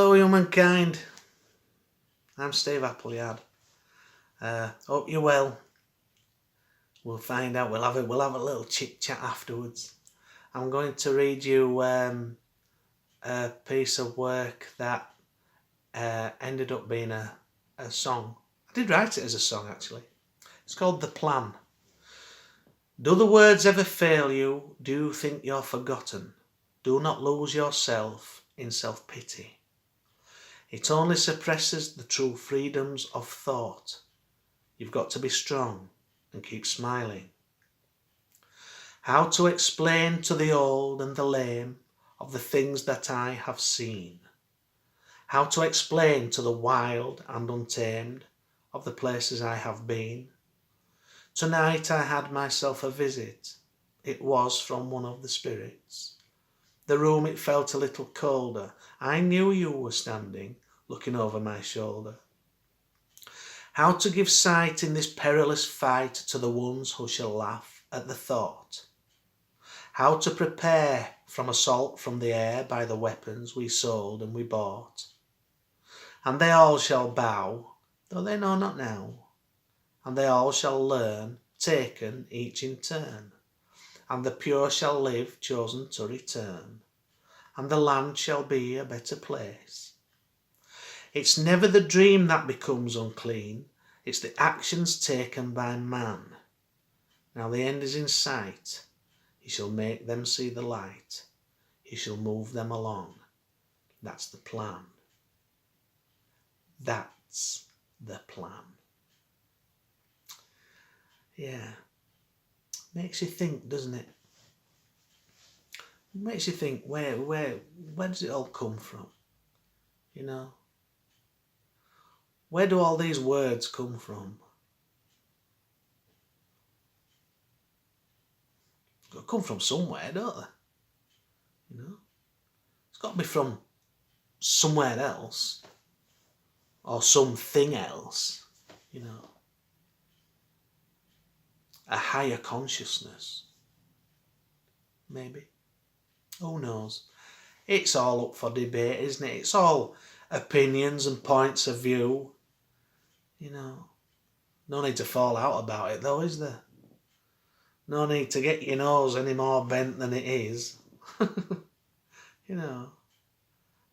Hello humankind, I'm Steve Appleyard. Hope you're well. We'll find out, we'll have a little chit chat afterwards. I'm going to read you a piece of work that ended up being a song. I did write it as a song actually. It's called The Plan. Do the words ever fail you? Do you think you're forgotten? Do not lose yourself in self-pity. It only suppresses the true freedoms of thought. You've got to be strong and keep smiling. How to explain to the old and the lame of the things that I have seen? How to explain to the wild and untamed of the places I have been? Tonight I had myself a visit. It was from one of the spirits. The room, it felt a little colder. I knew you were standing, looking over my shoulder. How to give sight in this perilous fight to the ones who shall laugh at the thought. How to prepare from assault from the air by the weapons we sold and we bought. And they all shall bow, though they know not now. And they all shall learn, taken each in turn. And the pure shall live, chosen to return. And the land shall be a better place. It's never the dream that becomes unclean. It's the actions taken by man. Now the end is in sight. He shall make them see the light. He shall move them along. That's the plan. That's the plan. Yeah. Makes you think, doesn't it? It makes you think, where does it all come from? You know? Where do all these words come from? They come from somewhere, don't they? You know? It's got to be from somewhere else. Or something else. You know? A higher consciousness. Maybe. Who knows? It's all up for debate, isn't it? It's all opinions and points of view. You know. No need to fall out about it though, is there? No need to get your nose any more bent than it is. You know.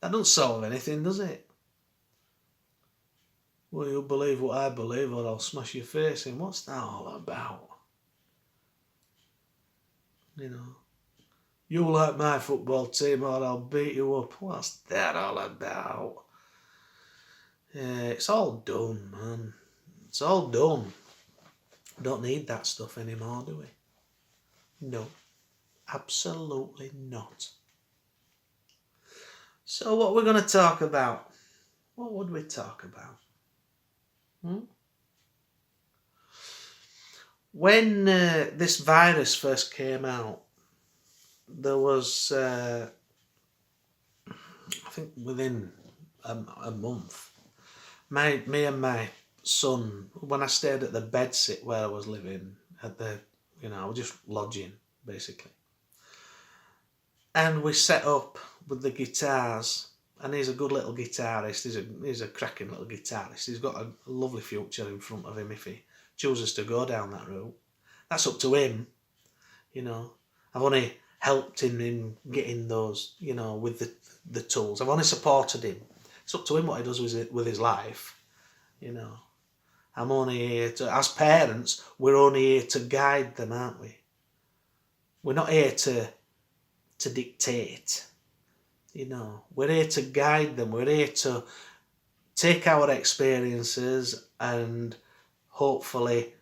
That doesn't solve anything, does it? Well, you believe what I believe or I'll smash your face in. What's that all about? You know, you like my football team or I'll beat you up. What's that all about? Yeah, it's all done, man. It's all done. Don't need that stuff anymore, do we? No, absolutely not. So what we're going to talk about? What would we talk about? When this virus first came out, there was, I think within a month, me and my son, when I stayed at the bedsit where I was living, at the, I was just lodging, basically. And we set up with the guitars, and he's a good little guitarist, he's a cracking little guitarist. He's got a lovely future in front of him if he chooses to go down that route. That's up to him, I've only helped him in getting those, with the tools. I've only supported him. It's up to him what he does with his life, I'm only here to, as parents, we're only here to guide them, aren't we? We're not here to dictate, We're here to guide them. We're here to take our experiences and hopefully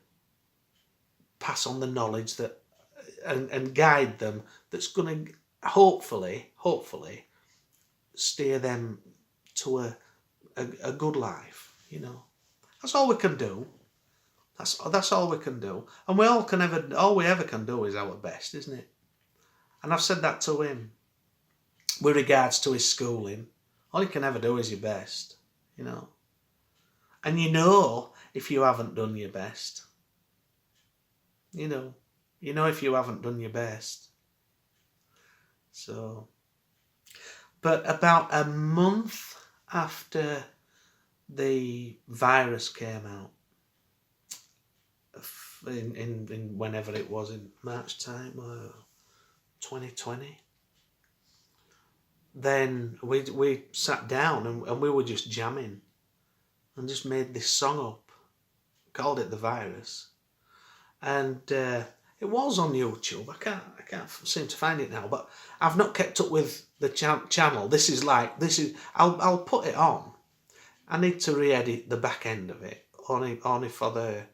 pass on the knowledge that and guide them that's going to hopefully steer them to a good life, That's all we can do. That's all we can do. And all we ever can do is our best, isn't it? And I've said that to him. With regards to his schooling, all you can ever do is your best, And if you haven't done your best. If you haven't done your best. So, but about a month after the virus came out, in whenever it was, in March time, 2020, then we sat down and we were just jamming and just made this song up, called it The Virus, and it was on YouTube. I can't seem to find it now, but I've not kept up with the channel. This is I'll put it on. I need to re-edit the back end of it only for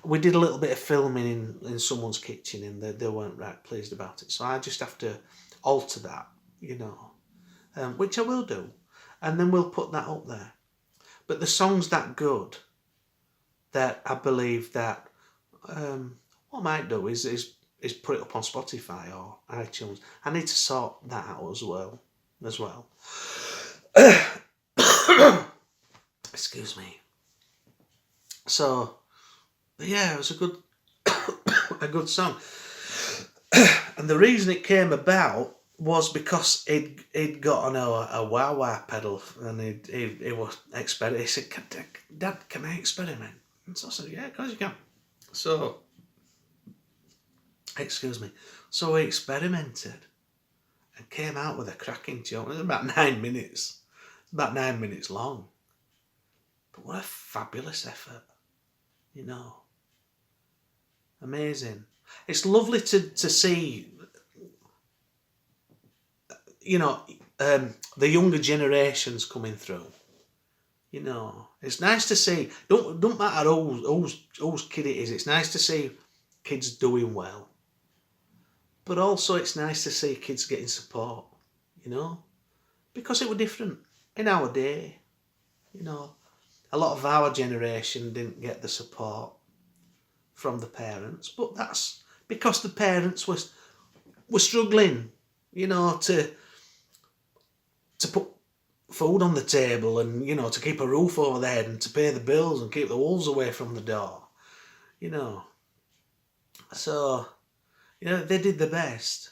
we did a little bit of filming in someone's kitchen, and they weren't right pleased about it, so I just have to alter that, which I will do, and then we'll put that up there. But the song's that good that I believe that what I might do is put it up on Spotify or iTunes. I need to sort that out as well. Excuse me. So yeah, it was a good song. And the reason it came about was because he'd got on a wah-wah pedal, and he was experimenting. He said, Dad, can I experiment? And so I said, yeah, of course you can. So, excuse me. So we experimented and came out with a cracking tune. It was about 9 minutes. About 9 minutes long. But what a fabulous effort. Amazing. It's lovely to see, the younger generations coming through. It's nice to see. Don't matter whose kid it is. It's nice to see kids doing well. But also it's nice to see kids getting support, because it was different in our day. A lot of our generation didn't get the support from the parents, but that's because the parents were struggling, to put food on the table, and to keep a roof over their head, and to pay the bills and keep the wolves away from the door. So they did the best.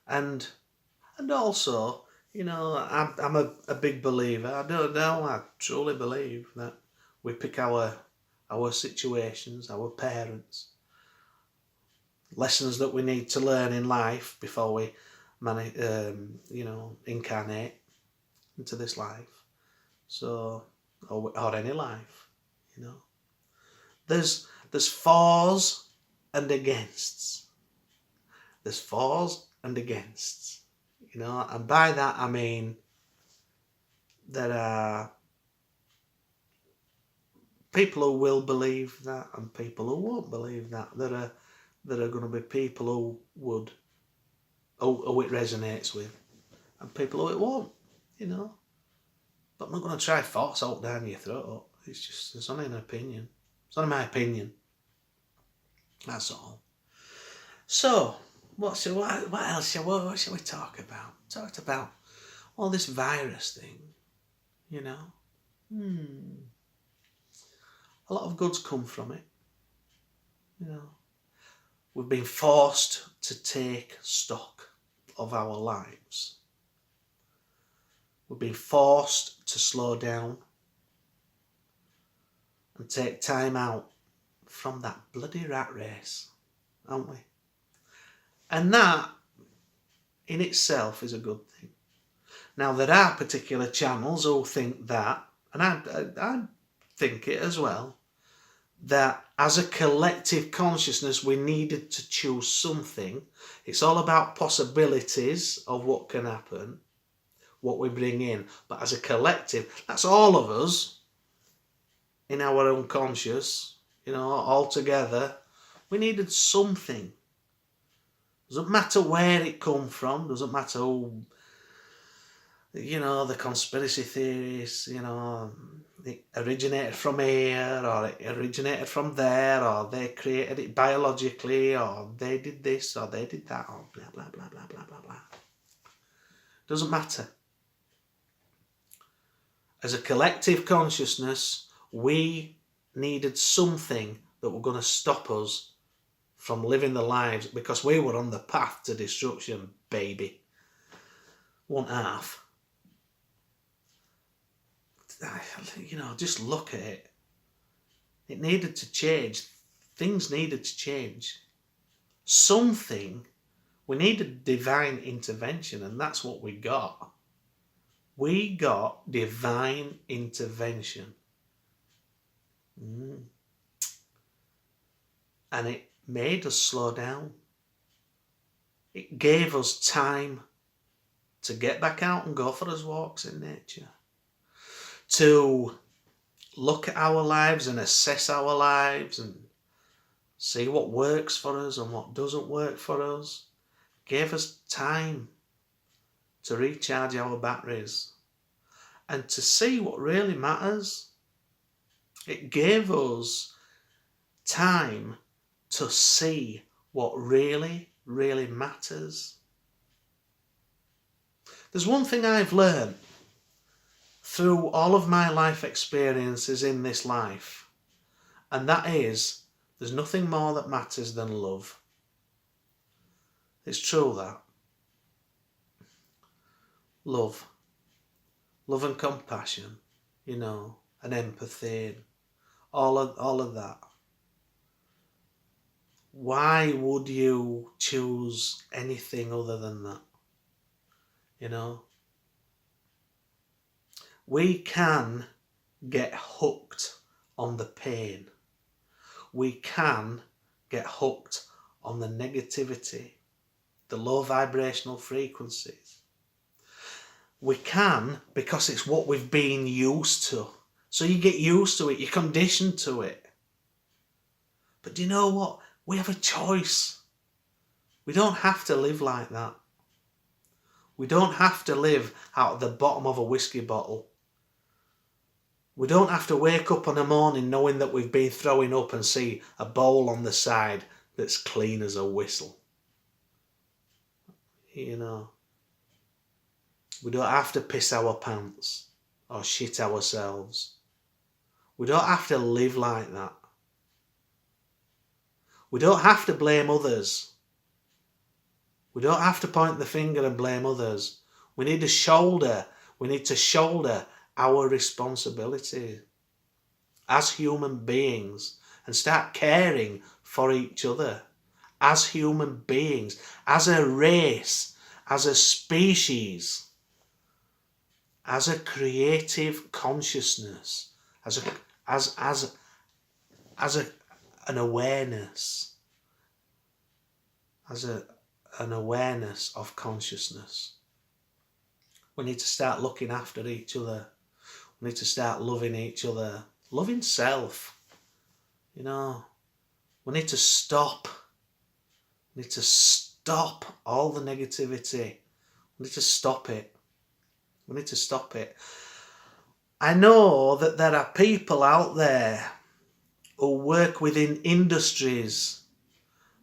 And also, I'm a big believer. I truly believe that we pick our situations, our parents, lessons that we need to learn in life before we incarnate into this life. So, or any life, There's fors and againsts. There's fors and againsts, and by that I mean there are people who will believe that and people who won't believe that. There are going to be people who it resonates with, and people who it won't, But I'm not going to try force out down your throat. It's only an opinion. It's only my opinion. That's all. So, what else shall we talk about? Talked about all this virus thing, A lot of goods come from it, We've been forced to take stock of our lives. We've been forced to slow down and take time out from that bloody rat race, aren't we? And that in itself is a good thing. Now, there are particular channels who think that, and I think it as well, that as a collective consciousness we needed to choose something. It's all about possibilities of what can happen, what we bring in. But as a collective, that's all of us in our unconscious, all together. We needed something. Doesn't matter where it come from, doesn't matter who, the conspiracy theories, it originated from here, or it originated from there, or they created it biologically, or they did this, or they did that, or blah, blah, blah, blah, blah, blah, blah. Doesn't matter. As a collective consciousness, we needed something that were going to stop us from living the lives, because we were on the path to destruction, baby. one half. Just look at it. It needed to change. Things needed to change. We needed divine intervention, and that's what we got. We got divine intervention. And it made us slow down. It gave us time to get back out and go for us walks in nature. To look at our lives and assess our lives and see what works for us and what doesn't work for us. Gave us time to recharge our batteries and to see what really matters. It gave us time to see what really, really matters. There's one thing I've learned through all of my life experiences in this life, and that is, there's nothing more that matters than love. It's true, that. Love and compassion, and empathy, and all of that. Why would you choose anything other than that? We can get hooked on the pain. We can get hooked on the negativity, the low vibrational frequencies. We can, because it's what we've been used to. So you get used to it, you're conditioned to it. But do you know what? We have a choice. We don't have to live like that. We don't have to live out of the bottom of a whiskey bottle. We don't have to wake up in the morning knowing that we've been throwing up and see a bowl on the side that's clean as a whistle. We don't have to piss our pants or shit ourselves. We don't have to live like that. We don't have to blame others. We don't have to point the finger and blame others. We need to shoulder our responsibility as human beings and start caring for each other as human beings, as a race, as a species, as a creative consciousness, as an awareness, an awareness of consciousness. We need to start looking after each other. We need to start loving each other, loving self. We need to stop. We need to stop all the negativity. We need to stop it. We need to stop it. I know that there are people out there who work within industries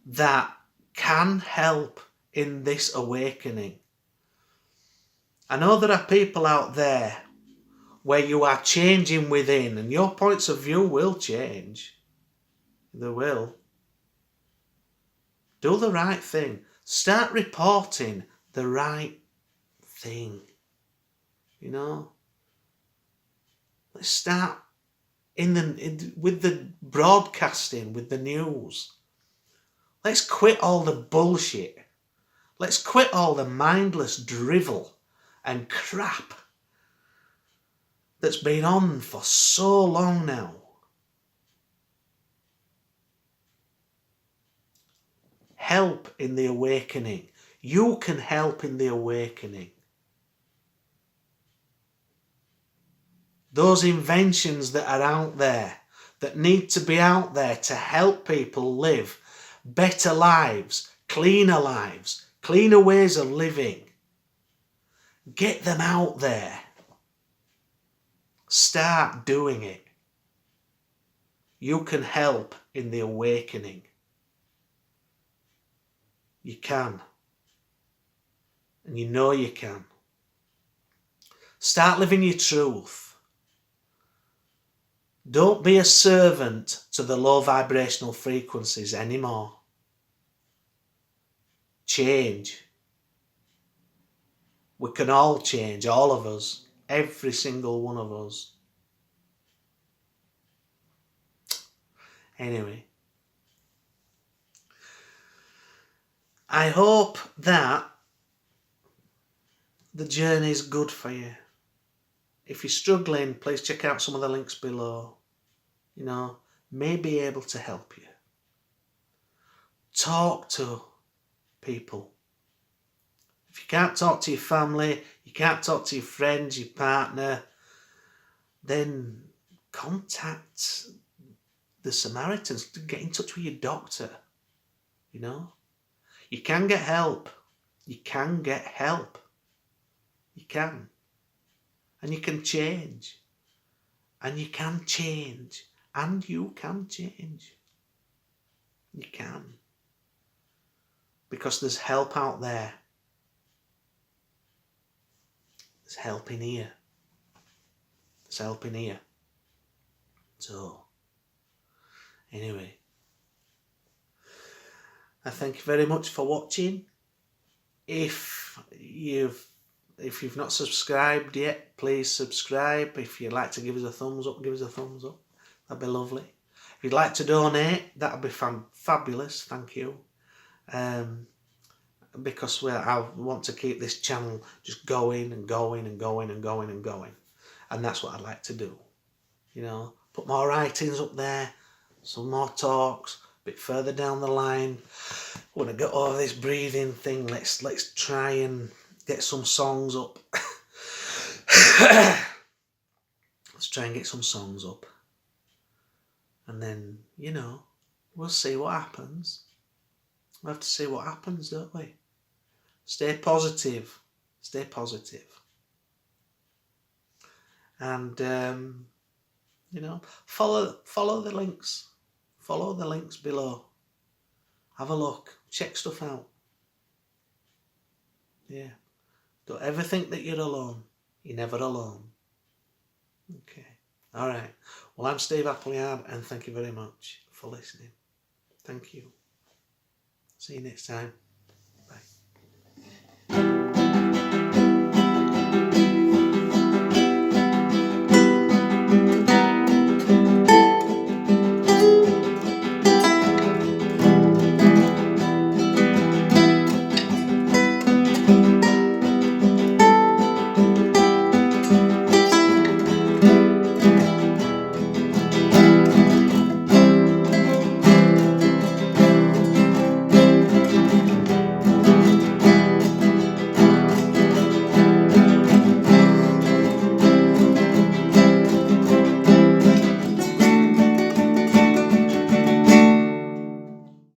that can help in this awakening. I know there are people out there where you are changing within and your points of view will change. They will. Do the right thing. Start reporting the right thing. Let's start with the broadcasting, with the news. Let's quit all the bullshit. Let's quit all the mindless drivel and crap that's been on for so long now. Help in the awakening. You can help in the awakening. Those inventions that are out there, that need to be out there to help people live better lives, cleaner ways of living. Get them out there. Start doing it. You can help in the awakening. You can. And you know you can. Start living your truth. Don't be a servant to the low vibrational frequencies anymore. Change. We can all change, all of us. Every single one of us. Anyway. I hope that the journey is good for you. If you're struggling, please check out some of the links below. You know, may be able to help you. Talk to people. If you can't talk to your family, you can't talk to your friends, your partner, then contact the Samaritans. Get in touch with your doctor. You know, you can get help. You can get help. You can. And you can change. And you can change. And you can change. You can. Because there's help out there. There's help in here. There's help in here. So, anyway. I thank you very much for watching. If you've not subscribed yet, please subscribe. If you'd like to give us a thumbs up, give us a thumbs up. That'd be lovely. If you'd like to donate, that'd be fabulous. Thank you. Because I want to keep this channel just going and going and going and going and going. And that's what I'd like to do. You know, put more writings up there, some more talks, a bit further down the line. When I get over this breathing thing, let's try and get some songs up. Let's try and get some songs up. And then, you know, we'll see what happens. We'll have to see what happens, don't we? Stay positive. Stay positive. And, you know, follow the links. Follow the links below. Have a look. Check stuff out. Yeah. Don't ever think that you're alone. You're never alone. Okay. All right. Well, I'm Steve Appleyard, and thank you very much for listening. Thank you. See you next time.